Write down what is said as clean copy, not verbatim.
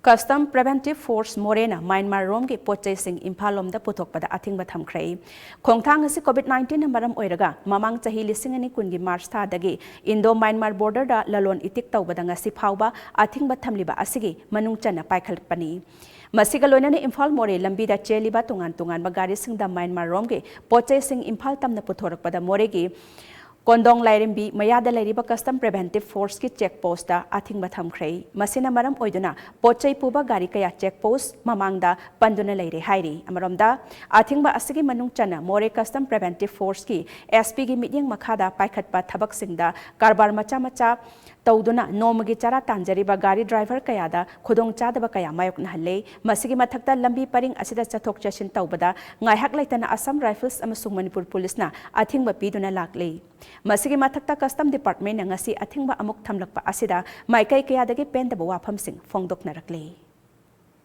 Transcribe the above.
Custom Preventive Force Morena Myanmar Rom ki Pot-Chei sing Imphal Lomda Puthokpada Athingba Thamkhre Khongthang asi COVID-19 na maram oiraga mamang chahi lising ani kungi March tha dagi Indo Myanmar border da lalon itik tawbada ngasi phawba Athingba thamliba asigi manung chana paikhalpani Masiga loinani Imphal More lambi da cheliba tungan bagari sing da Myanmar Rom ki Pot-Chei sing Imphal tamna Puthokpada More ki Kondong Lairimbi Mayada Lairiba Custom Preventive Force ki check post da Athingba Thamkhre Masina maram oiduna Pot-Chei puba gari kaya check post mamangda panduna laire hairi amaromda Athingba asigi manung chana More Custom Preventive Force ki SP gi midyang makhada paikhatpa thabak singda karbar macha tawduna nomagi chara tanjariba gari driver kaya da khudong chadaba kaya mayok nahalle masigi mathakta lambi paring asida chathok chashin tawbada ngaihak laitana Assam Rifles amasung Manipur Police na Athingba piduna lakle Masigi mathakta Custom Department na ngasi Athingba amuk thamlakpa asida maikai kaya dagi pendaba wafam sing fongdok narakle